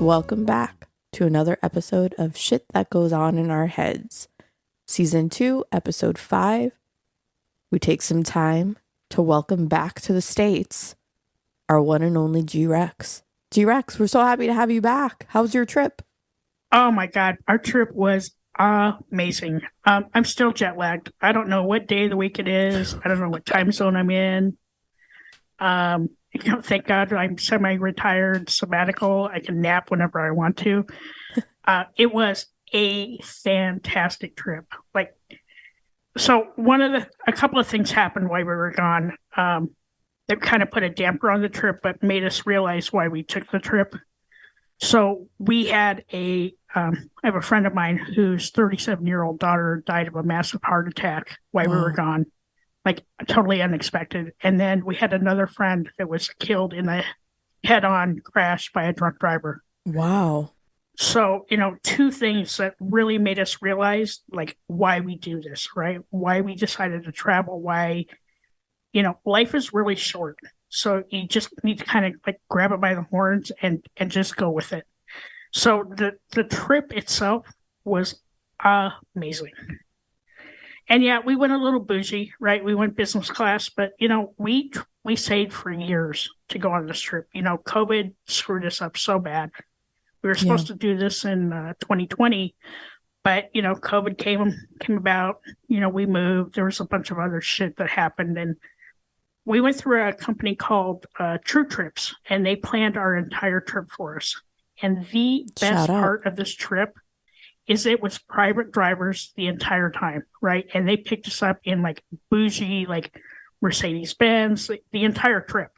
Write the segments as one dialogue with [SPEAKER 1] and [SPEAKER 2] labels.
[SPEAKER 1] Welcome back to another episode of Shit That Goes On in Our Heads. Season 2, Episode 5. We take some time to welcome back to the States our one and only G-Rex. G-Rex, we're so happy to have you back. How's your trip?
[SPEAKER 2] Oh my God, our trip was amazing. I'm still jet lagged. I don't know what day of the week it is. I don't know what time zone I'm in. Thank God I'm semi-retired, sabbatical. I can nap whenever I want to. It was a fantastic trip. So a couple of things happened while we were gone. That kind of put a damper on the trip, but made us realize why we took the trip. So we had I have a friend of mine whose 37-year-old daughter died of a massive heart attack while we were gone, like totally unexpected. And then we had another friend that was killed in a head-on crash by a drunk driver.
[SPEAKER 1] Wow.
[SPEAKER 2] So, two things that really made us realize like why we do this, right? Why we decided to travel, why, life is really short. So you just need to kind of like grab it by the horns and just go with it. So the trip itself was amazing. And yeah, we went a little bougie, right? We went business class, but we saved for years to go on this trip. COVID screwed us up so bad. We were supposed to do this in 2020, but COVID came about. We moved. There was a bunch of other shit that happened, and we went through a company called True Trips, and they planned our entire trip for us. And the best part of this trip is it was private drivers the entire time, right? And they picked us up in like bougie, like Mercedes-Benz, the entire trip.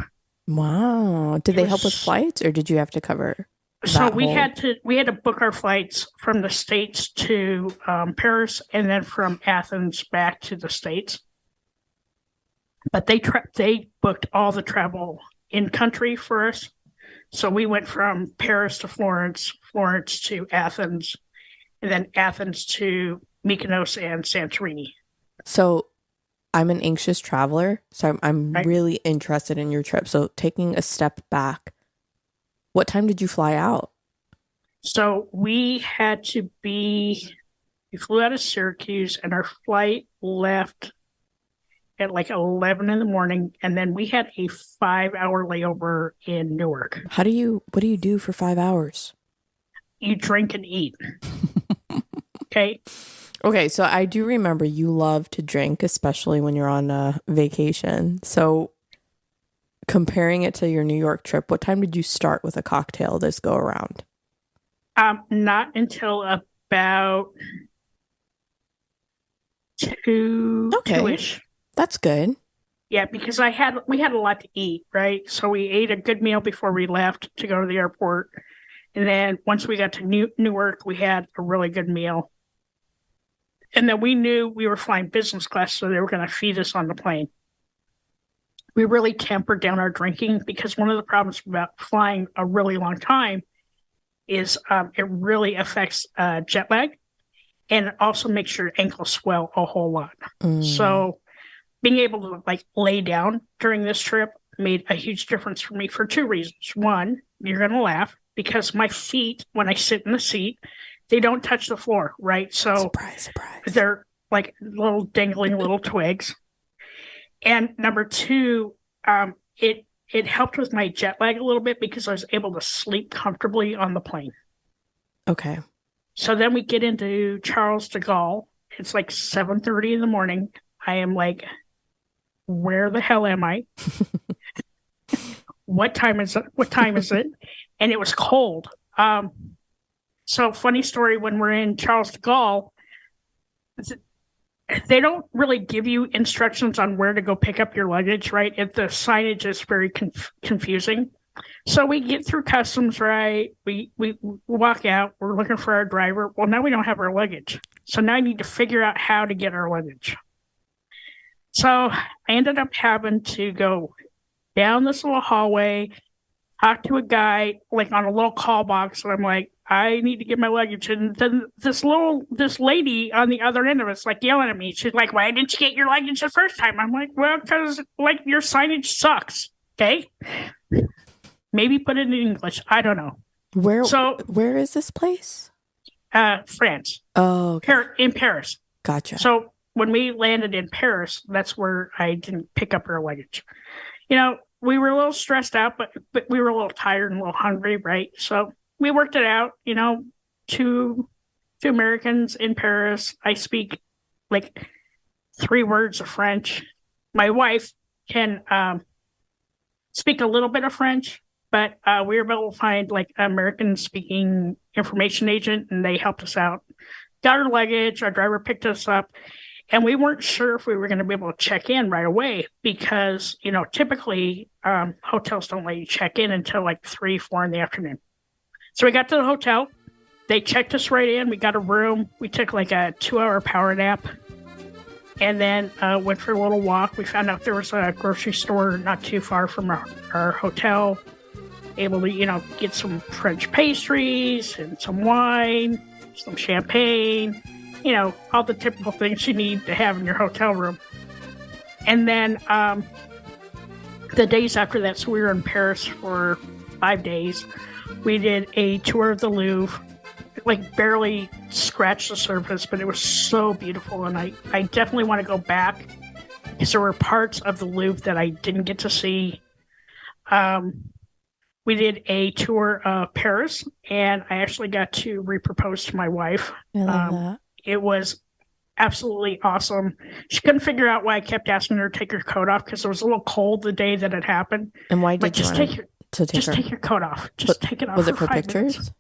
[SPEAKER 1] Wow. Did they help with flights, or did you have to cover?
[SPEAKER 2] So we had to book our flights from the States to Paris, and then from Athens back to the States. But they booked all the travel in country for us. So we went from Paris to Florence, Florence to Athens, and then Athens to Mykonos and Santorini.
[SPEAKER 1] So I'm an anxious traveler, so I'm really interested in your trip. So taking a step back, what time did you fly out?
[SPEAKER 2] So we flew out of Syracuse, and our flight left at like 11 in the morning, and then we had a 5-hour layover in Newark.
[SPEAKER 1] What do you do for 5 hours?
[SPEAKER 2] You drink and eat. Okay.
[SPEAKER 1] Okay, so I do remember you love to drink, especially when you're on a vacation. So comparing it to your New York trip, what time did you start with a cocktail this go around?
[SPEAKER 2] Not until about 2-ish.
[SPEAKER 1] That's good.
[SPEAKER 2] Yeah, because we had a lot to eat, right? So we ate a good meal before we left to go to the airport. And then once we got to Newark, we had a really good meal. And then we knew we were flying business class, so they were going to feed us on the plane. We really tempered down our drinking because one of the problems about flying a really long time is it really affects jet lag, and it also makes your ankles swell a whole lot. So being able to like lay down during this trip made a huge difference for me for two reasons. One, you're going to laugh because my feet, when I sit in the seat, they don't touch the floor, right? So
[SPEAKER 1] surprise.
[SPEAKER 2] They're like little dangling little twigs. And number two, it helped with my jet lag a little bit because I was able to sleep comfortably on the plane.
[SPEAKER 1] Okay.
[SPEAKER 2] So then we get into Charles de Gaulle. It's like 7:30 in the morning. I am like, where the hell am I? What time is it? And it was cold. So funny story, when we're in Charles de Gaulle, they don't really give you instructions on where to go pick up your luggage, right? The signage is very confusing. So we get through customs, right? We walk out. We're looking for our driver. Well, now we don't have our luggage. So now I need to figure out how to get our luggage. So I ended up having to go down this little hallway, talk to a guy like on a little call box, and I'm like, I need to get my luggage. And then this lady on the other end of it's like yelling at me. She's like, why didn't you get your luggage the first time? I'm like, well, because like your signage sucks. Okay. Maybe put it in English. I don't know.
[SPEAKER 1] Where
[SPEAKER 2] So,
[SPEAKER 1] where is this place?
[SPEAKER 2] France,
[SPEAKER 1] Oh, okay.
[SPEAKER 2] In Paris.
[SPEAKER 1] Gotcha.
[SPEAKER 2] So when we landed in Paris, that's where I didn't pick up our luggage. We were a little stressed out, but we were a little tired and a little hungry, right? So we worked it out. Two two Americans in Paris. I speak like 3 words of French. My wife can speak a little bit of French, but we were able to find like an American speaking information agent, and they helped us out. Got our luggage. Our driver picked us up. And we weren't sure if we were going to be able to check in right away because, typically hotels don't let you check in until like 3, 4 in the afternoon. So we got to the hotel. They checked us right in. We got a room. We took like a 2-hour power nap and then went for a little walk. We found out there was a grocery store not too far from our hotel. Able to, get some French pastries and some wine, some champagne. All the typical things you need to have in your hotel room. And then the days after that, so we were in Paris for 5 days. We did a tour of the Louvre, like barely scratched the surface, but it was so beautiful. And I definitely want to go back because there were parts of the Louvre that I didn't get to see. We did a tour of Paris, and I actually got to repropose to my wife.
[SPEAKER 1] I love that.
[SPEAKER 2] It was absolutely awesome. She couldn't figure out why I kept asking her to take her coat off because it was a little cold the day that it happened.
[SPEAKER 1] And why did you
[SPEAKER 2] take your coat off? Just take it off.
[SPEAKER 1] Was it for pictures?
[SPEAKER 2] Minutes.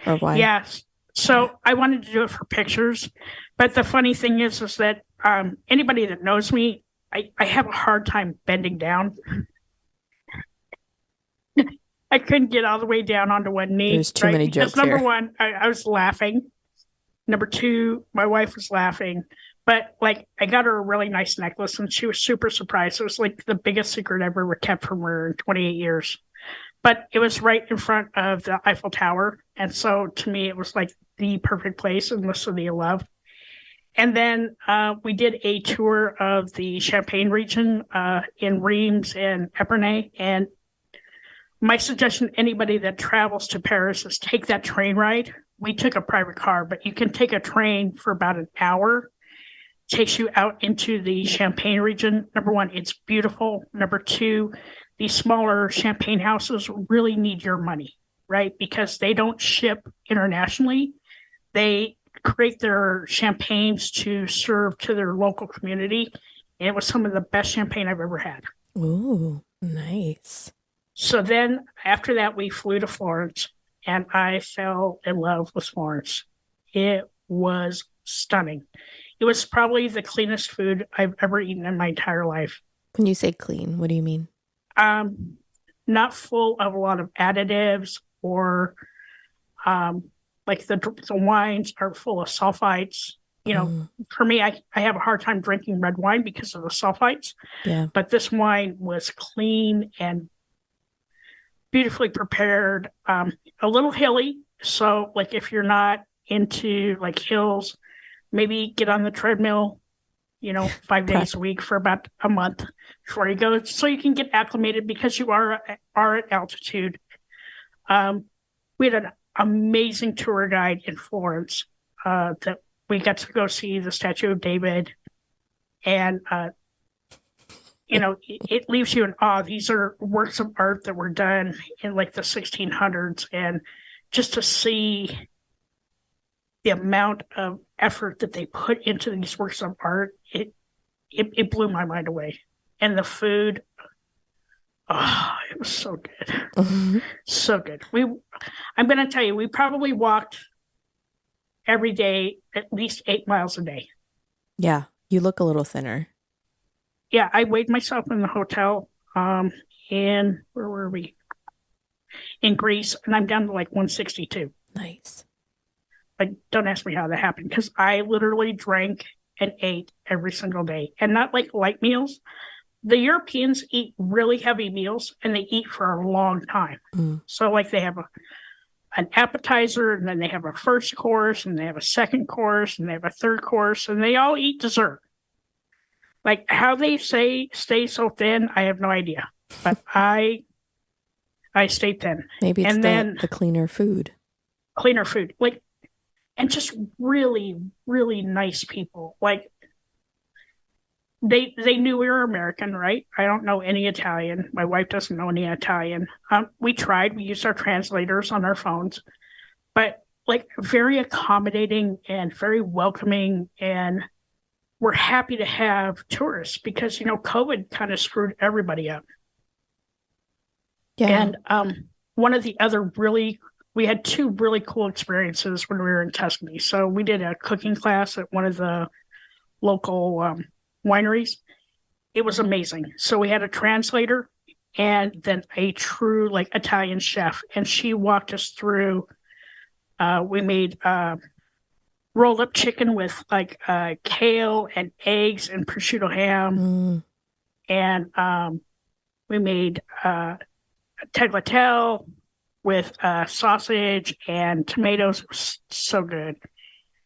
[SPEAKER 1] Or why?
[SPEAKER 2] Yes. So I wanted to do it for pictures. But the funny thing is that anybody that knows me, I have a hard time bending down. I couldn't get all the way down onto one knee.
[SPEAKER 1] There's too many jokes
[SPEAKER 2] number
[SPEAKER 1] here.
[SPEAKER 2] one, I was laughing. Number two, my wife was laughing. But I got her a really nice necklace, and she was super surprised. It was like the biggest secret I've ever kept from her in 28 years. But it was right in front of the Eiffel Tower. And so to me, it was like the perfect place in the city of love. And then we did a tour of the Champagne region in Reims and Epernay. And my suggestion to anybody that travels to Paris is take that train ride. We took a private car, but you can take a train for about an hour. It takes you out into the Champagne region. Number one, it's beautiful. Number two, these smaller champagne houses really need your money, right? Because they don't ship internationally. They create their champagnes to serve to their local community. And it was some of the best champagne I've ever had.
[SPEAKER 1] Ooh, nice.
[SPEAKER 2] So then after that, we flew to Florence, and I fell in love with Florence. It was stunning. It was probably the cleanest food I've ever eaten in my entire life.
[SPEAKER 1] When you say clean, what do you mean?
[SPEAKER 2] Not full of a lot of additives or like the wines are full of sulfites. For me, I have a hard time drinking red wine because of the sulfites.
[SPEAKER 1] Yeah.
[SPEAKER 2] But this wine was clean and beautifully prepared, a little hilly. So if you're not into like hills, maybe get on the treadmill, 5 days a week for about a month before you go, so you can get acclimated because you are at altitude. We had an amazing tour guide in Florence that we got to go see the Statue of David. And, it leaves you in awe. These are works of art that were done in like the 1600s. And just to see the amount of effort that they put into these works of art, it blew my mind away. And the food, it was so good.
[SPEAKER 1] Mm-hmm.
[SPEAKER 2] So good. I'm going to tell you, we probably walked every day, at least 8 miles a day.
[SPEAKER 1] Yeah, you look a little thinner.
[SPEAKER 2] Yeah, I weighed myself in the hotel in, where were we? In Greece, and I'm down to like 162.
[SPEAKER 1] Nice.
[SPEAKER 2] Don't ask me how that happened, because I literally drank and ate every single day, and not like light meals. The Europeans eat really heavy meals, and they eat for a long time. So they have an appetizer, and then they have a first course, and they have a second course, and they have a third course, and they all eat dessert. How they stay so thin, I have no idea. But I I stayed thin.
[SPEAKER 1] Maybe it's
[SPEAKER 2] And then
[SPEAKER 1] the cleaner food.
[SPEAKER 2] cleaner food, like, and just really, really nice people. Like, they knew we were American, right? I don't know any Italian. My wife doesn't know any Italian. We tried. We used our translators on our phones, but like very accommodating and very welcoming, and we're happy to have tourists because COVID kind of screwed everybody up.
[SPEAKER 1] Yeah.
[SPEAKER 2] And one of the other we had two really cool experiences when we were in Tuscany. So we did a cooking class at one of the local wineries. It was amazing. So we had a translator and then a true like Italian chef, and she walked us through. We made rolled up chicken with like kale and eggs and prosciutto ham, and we made tagliatelle with sausage and tomatoes. It was so good.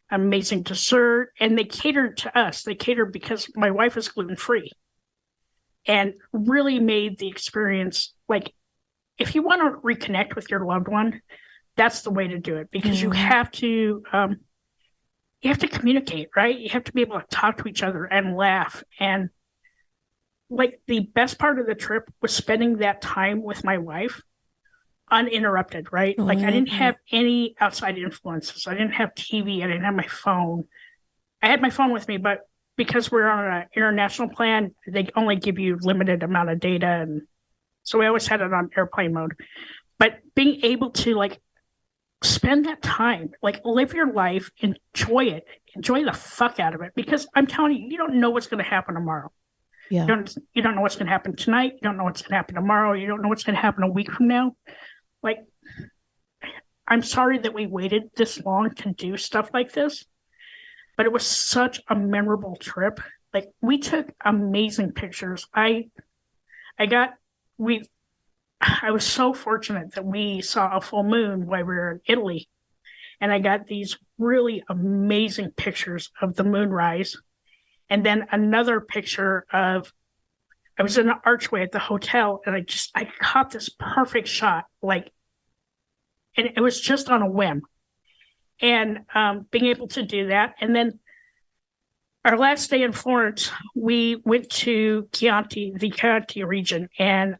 [SPEAKER 2] Amazing dessert. And they catered to us. They catered because my wife is gluten-free and really made the experience like, if you want to reconnect with your loved one, that's the way to do it, because you have to communicate, right? You have to be able to talk to each other and laugh. And like the best part of the trip was spending that time with my wife uninterrupted, right? Like I didn't have any outside influences. I didn't have TV. I didn't have my phone. I had my phone with me, but because we're on an international plan, they only give you limited amount of data. And so we always had it on airplane mode. But being able to like spend that time, like live your life, enjoy it, enjoy the fuck out of it. Because I'm telling you, you don't know what's going to happen tomorrow.
[SPEAKER 1] Yeah.
[SPEAKER 2] You don't know what's going to happen tonight. You don't know what's going to happen tomorrow. You don't know what's going to happen a week from now. Like, I'm sorry that we waited this long to do stuff like this, but it was such a memorable trip. Like, we took amazing pictures. I was so fortunate that we saw a full moon while we were in Italy, and I got these really amazing pictures of the moonrise. And then another picture of, I was in an archway at the hotel, and I caught this perfect shot, like, and it was just on a whim. And being able to do that. And then our last day in Florence, we went to Chianti, the Chianti region, and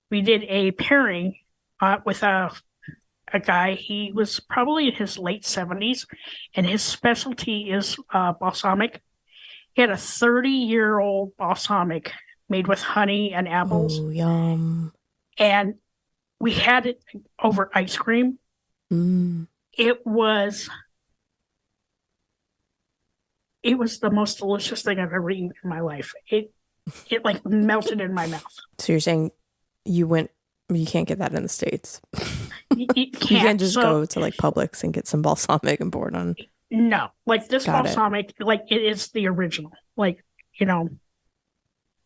[SPEAKER 2] we did a pairing with a guy. He was probably in his late 70s, and his specialty is balsamic. He had a 30-year-old balsamic made with honey and apples.
[SPEAKER 1] Oh, yum.
[SPEAKER 2] And we had it over ice cream. It was the most delicious thing I've ever eaten in my life. It like melted in my mouth.
[SPEAKER 1] So you're saying you can't get that in the States?
[SPEAKER 2] You
[SPEAKER 1] can't just go to like Publix and get some balsamic and pour it on.
[SPEAKER 2] No, like this
[SPEAKER 1] Got
[SPEAKER 2] balsamic, like it is the original. Like, no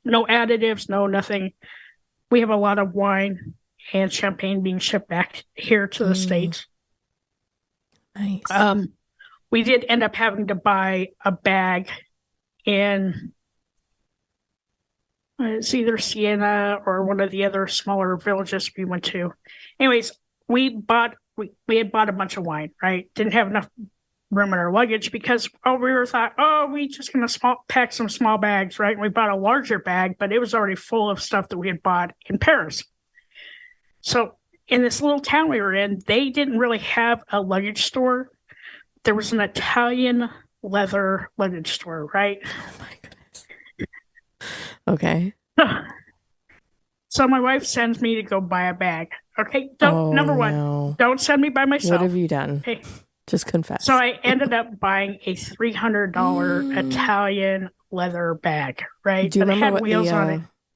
[SPEAKER 2] additives, no nothing. We have a lot of wine and champagne being shipped back here to the States.
[SPEAKER 1] Nice.
[SPEAKER 2] We did end up having to buy a bag in it's either Siena or one of the other smaller villages we went to. Anyways, we had bought a bunch of wine, right? Didn't have enough room in our luggage because we just gonna pack some small bags, right? And we bought a larger bag, but it was already full of stuff that we had bought in Paris. So in this little town we were in, they didn't really have a luggage store. There was an Italian leather luggage store, right?
[SPEAKER 1] Oh my goodness. Okay.
[SPEAKER 2] So my wife sends me to go buy a bag. Okay, number one, don't send me by myself.
[SPEAKER 1] What have you done? Okay. Just confess.
[SPEAKER 2] So I ended up buying a $300 Italian leather bag, right?
[SPEAKER 1] Do you remember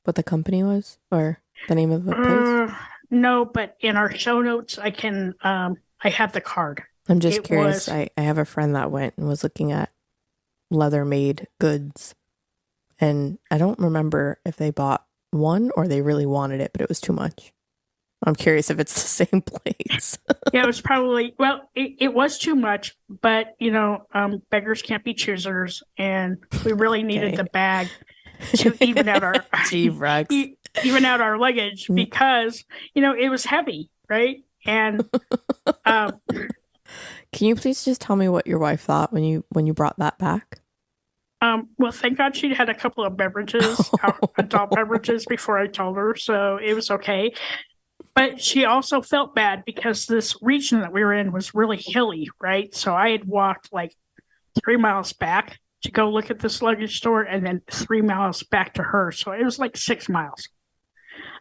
[SPEAKER 1] what the company was or the name of the place?
[SPEAKER 2] No, but in our show notes, I can. I have the card.
[SPEAKER 1] I'm just curious. I have a friend that went and was looking at leather-made goods, and I don't remember if they bought one or they really wanted it, but it was too much. I'm curious if it's the same place.
[SPEAKER 2] Yeah, it was probably, it was too much, but, beggars can't be choosers, and we really needed the bag to even out our...
[SPEAKER 1] G-Rex.
[SPEAKER 2] even out our luggage because, it was heavy, right? And um,
[SPEAKER 1] Can you please just tell me what your wife thought when you brought that back?
[SPEAKER 2] well, thank God she had a couple of beverages, adult beverages before I told her, so it was okay. But she also felt bad because this region that we were in was really hilly, right? So I had walked like 3 miles back to go look at this luggage store and then 3 miles back to her. So it was like 6 miles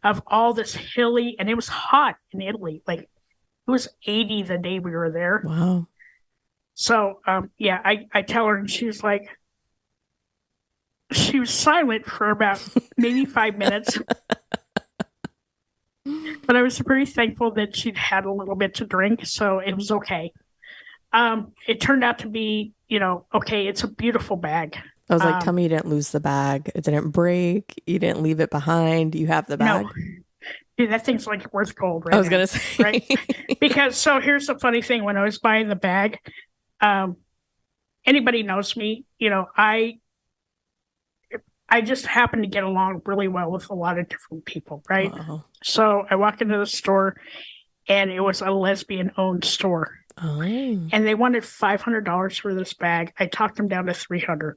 [SPEAKER 2] of all this hilly, and it was hot in Italy. Like it was 80 the day we were there.
[SPEAKER 1] Wow.
[SPEAKER 2] So yeah, I tell her and she was silent for about maybe 5 minutes. But I was pretty thankful that she'd had a little bit to drink, so it was okay. It turned out to be, okay, it's a beautiful bag.
[SPEAKER 1] I was like, tell me you didn't lose the bag. It didn't break. You didn't leave it behind. You have the bag.
[SPEAKER 2] No, dude, that thing's like worth gold right
[SPEAKER 1] I was
[SPEAKER 2] now,
[SPEAKER 1] going to say.
[SPEAKER 2] right? Because, so here's the funny thing. When I was buying the bag, anybody knows me, I just happen to get along really well with a lot of different people, right?
[SPEAKER 1] Uh-oh.
[SPEAKER 2] So I walk into the store and it was a lesbian-owned store.
[SPEAKER 1] Oh.
[SPEAKER 2] And they wanted $500 for this bag. I talked them down to $300.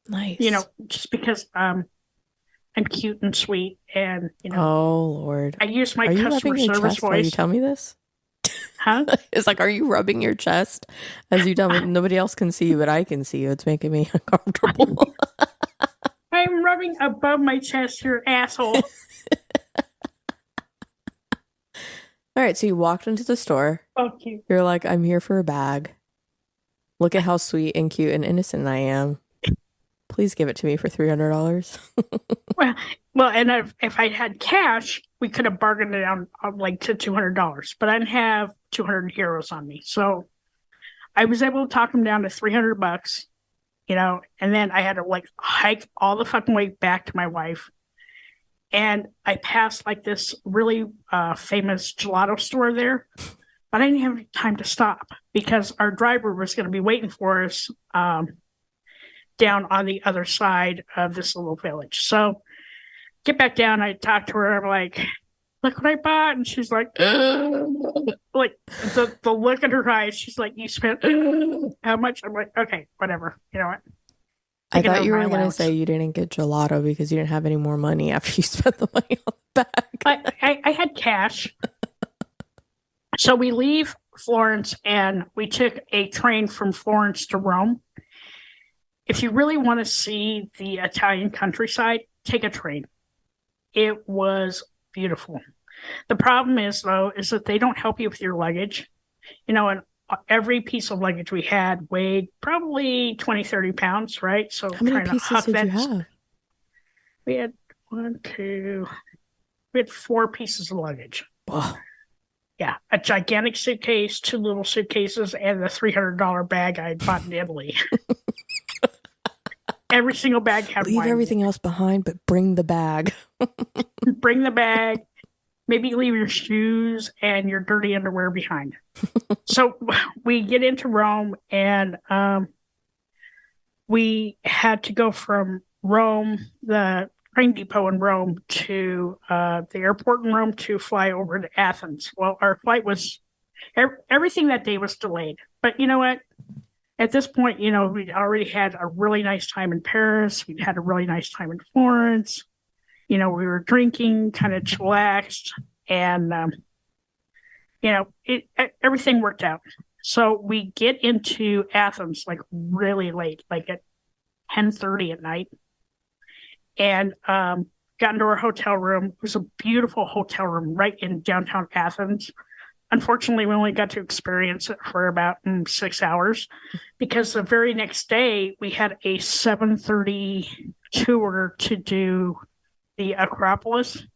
[SPEAKER 1] Nice.
[SPEAKER 2] Just because I'm cute and sweet, and
[SPEAKER 1] Oh Lord.
[SPEAKER 2] I use my
[SPEAKER 1] Are you
[SPEAKER 2] customer
[SPEAKER 1] rubbing your
[SPEAKER 2] service
[SPEAKER 1] chest while
[SPEAKER 2] voice.
[SPEAKER 1] you tell me this?
[SPEAKER 2] Huh?
[SPEAKER 1] It's like, are you rubbing your chest as you tell me? Nobody else can see you, but I can see you. It's making me uncomfortable.
[SPEAKER 2] I'm rubbing above my chest, your asshole.
[SPEAKER 1] All right, so you walked into the store.
[SPEAKER 2] Fuck you.
[SPEAKER 1] You're like, I'm here for a bag. Look at how sweet and cute and innocent I am. Please give it to me for $300.
[SPEAKER 2] Well, and if I had cash, we could have bargained it down like to $200, but I didn't have 200 euros on me, so I was able to talk them down to $300. And then I had to like hike all the fucking way back to my wife. And I passed like this really famous gelato store there, but I didn't have time to stop because our driver was going to be waiting for us down on the other side of this little village. So get back down. I talked to her. I'm like, look what I bought. And she's like, like the look in her eyes. She's like, you spent how much? I'm like, okay, whatever. You know what?
[SPEAKER 1] I thought you were going to say you didn't get gelato because you didn't have any more money after you spent the money on the bag.
[SPEAKER 2] I had cash. So we leave Florence and we took a train from Florence to Rome. If you really want to see the Italian countryside, take a train. It was beautiful. The problem is, though, is that they don't help you with your luggage. And every piece of luggage we had weighed probably 20, 30 pounds, right? So
[SPEAKER 1] how many pieces did you have?
[SPEAKER 2] We had we had 4 pieces of luggage.
[SPEAKER 1] Oh.
[SPEAKER 2] Yeah, a gigantic suitcase, 2 little suitcases, and the $300 bag I bought in Italy. Every single bag had
[SPEAKER 1] Leave everything else behind, but bring the bag.
[SPEAKER 2] Bring the bag. Maybe leave your shoes and your dirty underwear behind. So we get into Rome, and we had to go from Rome, the train depot in Rome, to the airport in Rome to fly over to Athens. Well, our flight was, everything that day was delayed. But you know what? At this point, we'd already had a really nice time in Paris. We'd had a really nice time in Florence. We were drinking, kind of chillaxed, and everything worked out. So we get into Athens like really late, like at 10:30 at night, and got into our hotel room. It was a beautiful hotel room right in downtown Athens. Unfortunately, we only got to experience it for about 6 hours because the very next day we had a 7:30 tour to do the Acropolis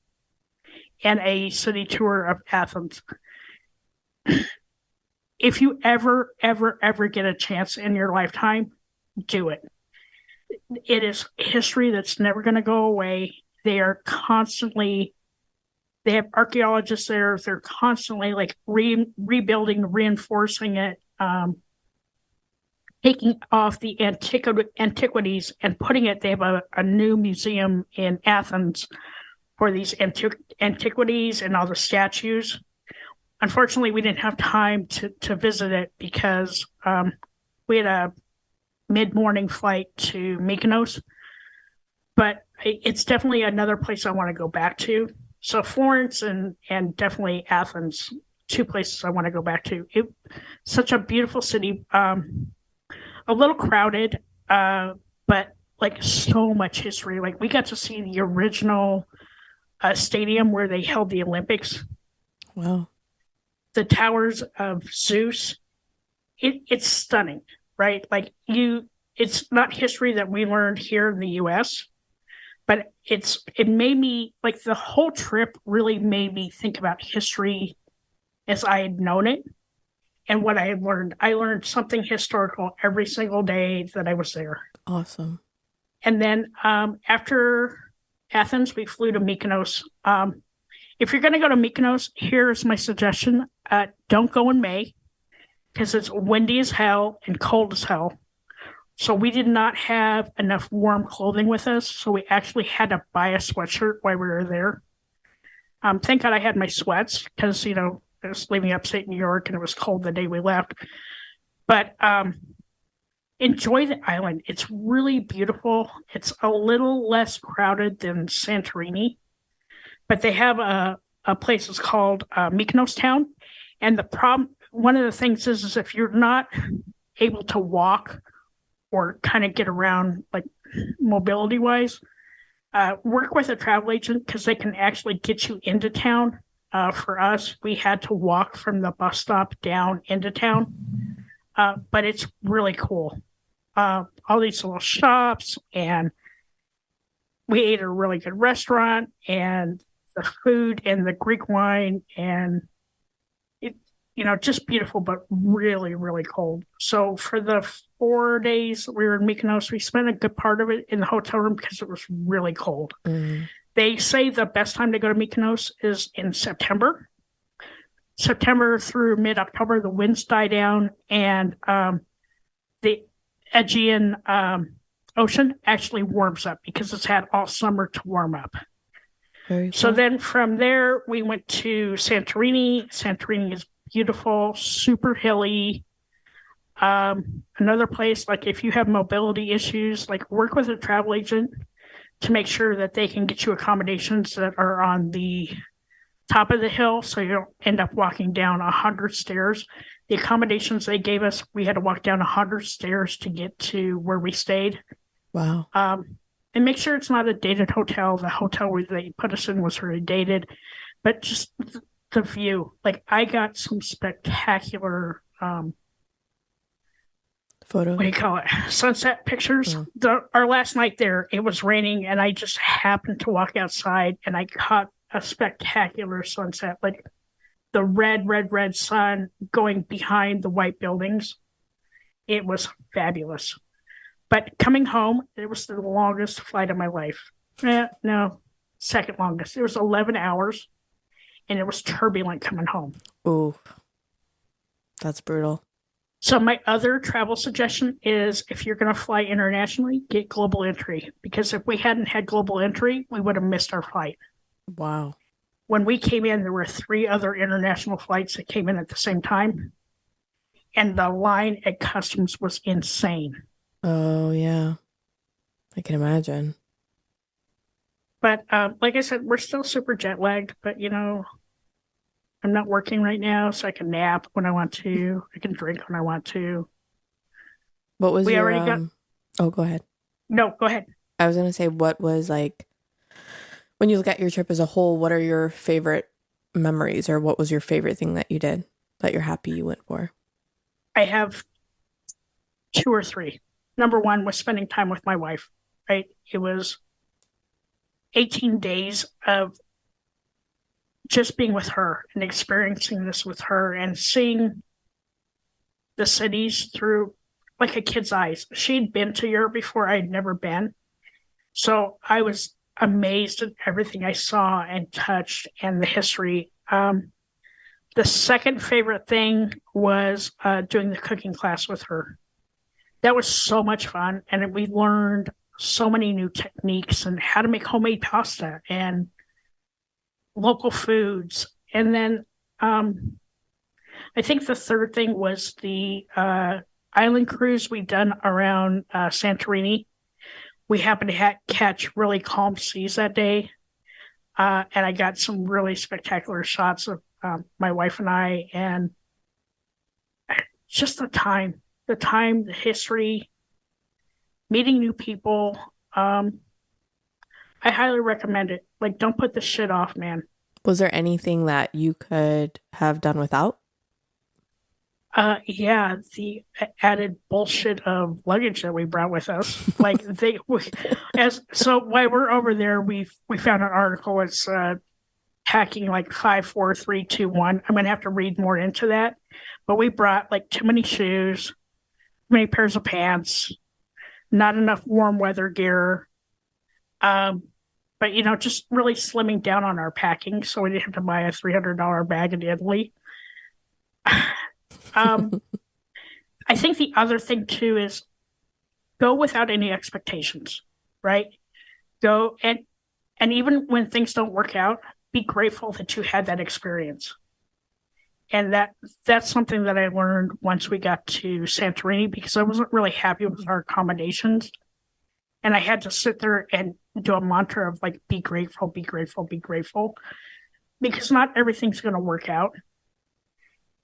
[SPEAKER 2] and a city tour of Athens. If you ever get a chance in your lifetime, do it. It is history that's never going to go away. They have archaeologists there. They're constantly like rebuilding, reinforcing it, taking off the antiquities and putting it. They have a new museum in Athens for these antiquities and all the statues. Unfortunately, we didn't have time to visit it because we had a mid-morning flight to Mykonos, but it's definitely another place I want to go back to. So Florence and definitely Athens, two places I want to go back to. Such a beautiful city, a little crowded, but like so much history. Like we got to see the original stadium where they held the Olympics.
[SPEAKER 1] Wow.
[SPEAKER 2] The towers of Zeus. It's stunning, right? Like it's not history that we learned here in the U.S., but it made me, like, the whole trip really made me think about history as I had known it and what I had learned. I learned something historical every single day that I was there.
[SPEAKER 1] Awesome.
[SPEAKER 2] And then after Athens, we flew to Mykonos. If you're going to go to Mykonos, here's my suggestion. Don't go in May because it's windy as hell and cold as hell. So we did not have enough warm clothing with us. So we actually had to buy a sweatshirt while we were there. Thank God I had my sweats because, I was leaving upstate New York and it was cold the day we left. But enjoy the island. It's really beautiful. It's a little less crowded than Santorini, but they have a place that's called Mykonos Town. And one of the things is if you're not able to walk or kind of get around, like, mobility wise, work with a travel agent because they can actually get you into town. For us, we had to walk from the bus stop down into town, but it's really cool. All these little shops, and we ate at a really good restaurant, and the food and the Greek wine, and just beautiful, but really, really cold. So for the 4 days we were in Mykonos, we spent a good part of it in the hotel room because it was really cold.
[SPEAKER 1] Mm.
[SPEAKER 2] They say the best time to go to Mykonos is in September. September through mid-October, the winds die down, and the Aegean Ocean actually warms up because it's had all summer to warm up.
[SPEAKER 1] Very
[SPEAKER 2] So
[SPEAKER 1] cool.
[SPEAKER 2] then from there, we went to Santorini. Santorini is beautiful, super hilly. Another place, like, if you have mobility issues, like, work with a travel agent to make sure that they can get you accommodations that are on the top of the hill so you don't end up walking down 100 stairs. The accommodations they gave us, we had to walk down 100 stairs to get to where we stayed.
[SPEAKER 1] Wow.
[SPEAKER 2] And make sure it's not a dated hotel. The hotel where they put us in was very dated, but just the view. Like, I got some spectacular
[SPEAKER 1] Photo.
[SPEAKER 2] what do you call it? Sunset pictures. Our last night there, it was raining, and I just happened to walk outside, and I caught a spectacular sunset. Like, the red sun going behind the white buildings. It was fabulous. But coming home, it was the longest flight of my life. No, second longest. It was 11 hours, and it was turbulent coming home.
[SPEAKER 1] Ooh, that's brutal.
[SPEAKER 2] So my other travel suggestion is, if you're going to fly internationally, get global entry. Because if we hadn't had global entry, we would have missed our flight.
[SPEAKER 1] Wow.
[SPEAKER 2] When we came in, there were 3 other international flights that came in at the same time. And the line at customs was insane.
[SPEAKER 1] Oh, yeah. I can imagine.
[SPEAKER 2] But like I said, we're still super jet lagged. But, I'm not working right now, so I can nap when I want to. I can drink when I want to.
[SPEAKER 1] What was
[SPEAKER 2] We
[SPEAKER 1] your...
[SPEAKER 2] already got...
[SPEAKER 1] Oh, go ahead.
[SPEAKER 2] No, go ahead.
[SPEAKER 1] I was going to say, what was, like, when you look at your trip as a whole, what are your favorite memories, or what was your favorite thing that you did that you're happy you went for?
[SPEAKER 2] I have 2 or 3. Number 1 was spending time with my wife, right? It was 18 days of just being with her and experiencing this with her and seeing the cities through, like, a kid's eyes. She'd been to Europe before. I'd never been. So I was amazed at everything I saw and touched and the history. The second favorite thing was doing the cooking class with her. That was so much fun. And we learned so many new techniques and how to make homemade pasta and local foods. And then I think the third thing was the island cruise we done around Santorini. We happened to catch really calm seas that day. And I got some really spectacular shots of my wife and I, and just the history, meeting new people. I highly recommend it. Like, don't put the shit off, man.
[SPEAKER 1] Was there anything that you could have done without?
[SPEAKER 2] Yeah, the added bullshit of luggage that we brought with us. Like while we're over there, we found an article. It's packing like 5, 4, 3, 2, 1. I'm gonna have to read more into that. But we brought like too many shoes, too many pairs of pants, not enough warm weather gear. But just really slimming down on our packing, so we didn't have to buy a $300 bag in Italy. I think the other thing too is go without any expectations, right? Go and even when things don't work out, be grateful that you had that experience. And that's something that I learned once we got to Santorini, because I wasn't really happy with our accommodations. And I had to sit there and do a mantra of like, be grateful, be grateful, be grateful, because not everything's going to work out.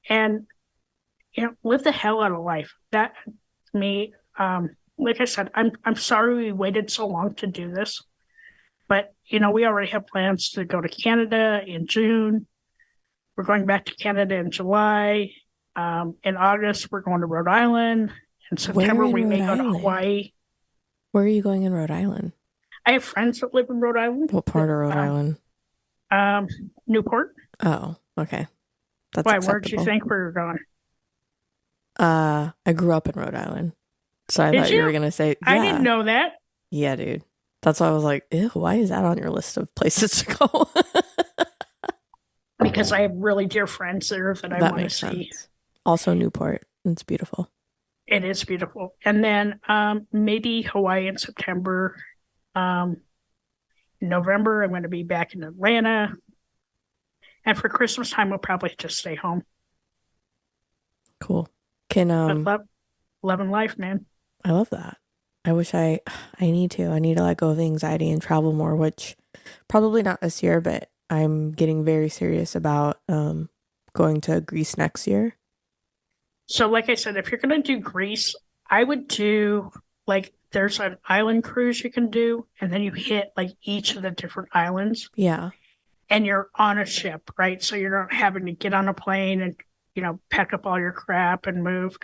[SPEAKER 2] And live the hell out of life. That, to me, like I said, I'm sorry we waited so long to do this, but we already have plans to go to Canada in June. We're going back to Canada in July. In August, we're going to Rhode Island. In September, we may go to Hawaii.
[SPEAKER 1] Where are you going in Rhode Island?
[SPEAKER 2] I have friends that live in Rhode Island.
[SPEAKER 1] What part of Rhode Island?
[SPEAKER 2] Newport.
[SPEAKER 1] Oh, okay. That's
[SPEAKER 2] why? Where'd you think we were going?
[SPEAKER 1] I grew up in Rhode Island, so I thought you were gonna say. Yeah.
[SPEAKER 2] I didn't know that.
[SPEAKER 1] Yeah, dude. That's why I was like, ew, why is that on your list of places to go?
[SPEAKER 2] Because I have really dear friends there that I want to see.
[SPEAKER 1] Sense. Also, Newport. It's beautiful.
[SPEAKER 2] It is beautiful. And then maybe Hawaii in September. In November, I'm going to be back in Atlanta. And for Christmas time, we'll probably just stay home.
[SPEAKER 1] Cool.
[SPEAKER 2] Love and life, man.
[SPEAKER 1] I love that. I wish I need to let go of the anxiety and travel more, which probably not this year, but I'm getting very serious about going to Greece next year.
[SPEAKER 2] So like I said, if you're going to do Greece, I would do like, there's an island cruise you can do, and then you hit like each of the different islands.
[SPEAKER 1] Yeah.
[SPEAKER 2] And you're on a ship, right? So you're not having to get on a plane and, pack up all your crap and move.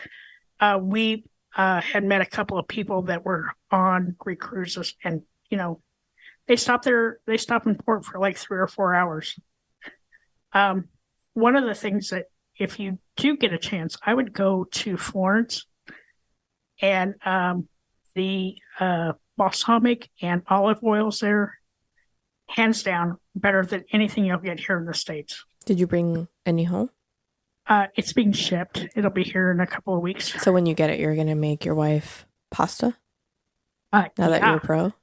[SPEAKER 2] We had met a couple of people that were on Greek cruises, and, they stop in port for like 3 or 4 hours. One of the things that, if you do get a chance, I would go to Florence, and the balsamic and olive oils there, hands down, better than anything you'll get here in the States.
[SPEAKER 1] Did you bring any home?
[SPEAKER 2] It's being shipped. It'll be here in a couple of weeks.
[SPEAKER 1] So when you get it, you're going to make your wife pasta? Now that you're a pro?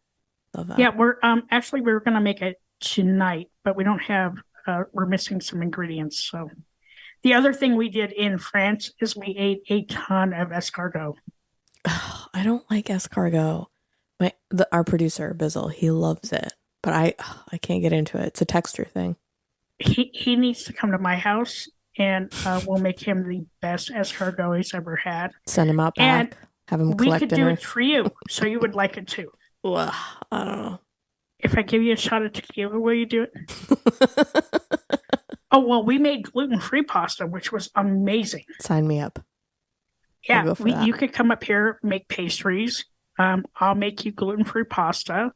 [SPEAKER 1] Love that.
[SPEAKER 2] Yeah, we're going to make it tonight, but we don't have, we're missing some ingredients. So the other thing we did in France is we ate a ton of escargot.
[SPEAKER 1] Oh, I don't like escargot. Our producer, Bizzle, he loves it, but I can't get into it. It's a texture thing.
[SPEAKER 2] He needs to come to my house, and we'll make him the best escargot he's ever had.
[SPEAKER 1] Send him out back. And have him collect
[SPEAKER 2] we could do it for you, so you would like it too.
[SPEAKER 1] Ugh, I don't know.
[SPEAKER 2] If I give you a shot of tequila, will you do it? Oh, well, we made gluten-free pasta, which was amazing.
[SPEAKER 1] Sign me up.
[SPEAKER 2] Yeah, you could come up here, make pastries. I'll make you gluten-free pasta.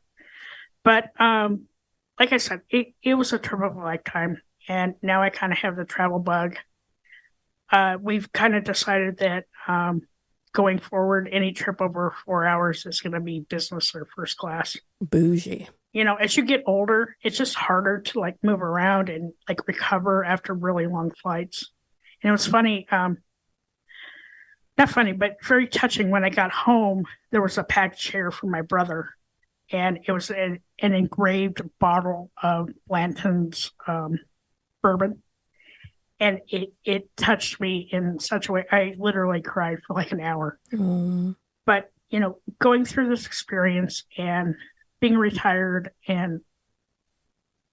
[SPEAKER 2] But like I said, it was a trip of a lifetime. And now I kind of have the travel bug. We've kind of decided that going forward, any trip over 4 hours is going to be business or first class.
[SPEAKER 1] Bougie.
[SPEAKER 2] As you get older, it's just harder to like move around and like recover after really long flights. And it was funny, not funny, but very touching. When I got home, there was a packed chair for my brother, and it was an engraved bottle of Blanton's bourbon, and it touched me in such a way. I literally cried for like an hour.
[SPEAKER 1] Mm.
[SPEAKER 2] But going through this experience and being retired and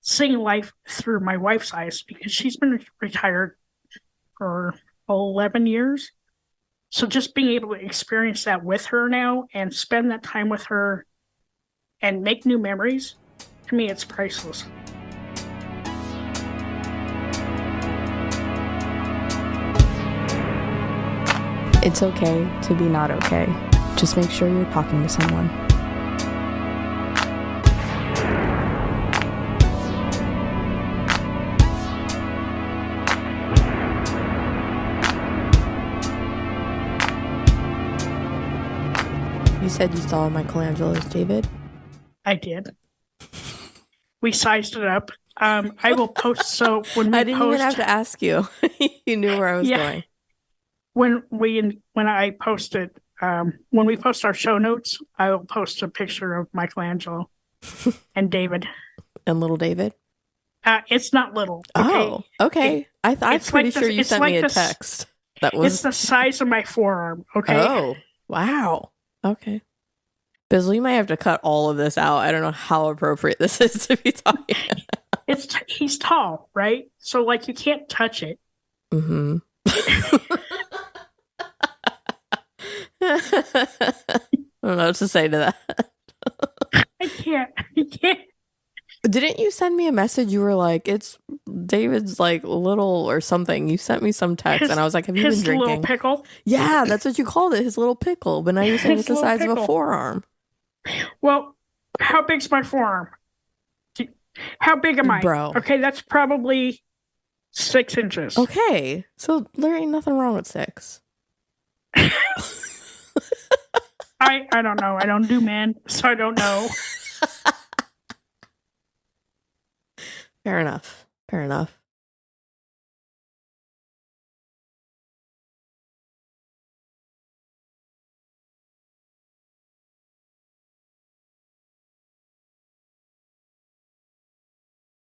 [SPEAKER 2] seeing life through my wife's eyes, because she's been retired for 11 years. So just being able to experience that with her now and spend that time with her and make new memories, to me, it's priceless.
[SPEAKER 1] It's okay to be not okay. Just make sure you're talking to someone. You said you saw Michelangelo's, David?
[SPEAKER 2] I did. We sized it up. I will post. So when we
[SPEAKER 1] I didn't even have to ask you. You knew where I was going.
[SPEAKER 2] When I posted, when we post our show notes, I will post a picture of Michelangelo and David.
[SPEAKER 1] And little David?
[SPEAKER 2] It's not little.
[SPEAKER 1] Okay? Oh, okay. I'm pretty sure you sent me a text.
[SPEAKER 2] It's the size of my forearm. Okay.
[SPEAKER 1] Oh, wow. Okay. Bizzle, you might have to cut all of this out. I don't know how appropriate this is to be talking.
[SPEAKER 2] He's tall, right? So like you can't touch it.
[SPEAKER 1] Mm-hmm. I don't know what to say to that.
[SPEAKER 2] I can't.
[SPEAKER 1] Didn't you send me a message? You were like, it's David's like little or something. You sent me some text and I was like, have you been drinking?
[SPEAKER 2] His little pickle?
[SPEAKER 1] Yeah, that's what you called it, his little pickle. But now you're saying it's the size of a forearm.
[SPEAKER 2] Well, how big's my forearm? How big am I?
[SPEAKER 1] Bro.
[SPEAKER 2] Okay, that's probably 6 inches.
[SPEAKER 1] Okay, so there ain't nothing wrong with 6.
[SPEAKER 2] I don't know. I don't do men, so I don't know.
[SPEAKER 1] Fair enough.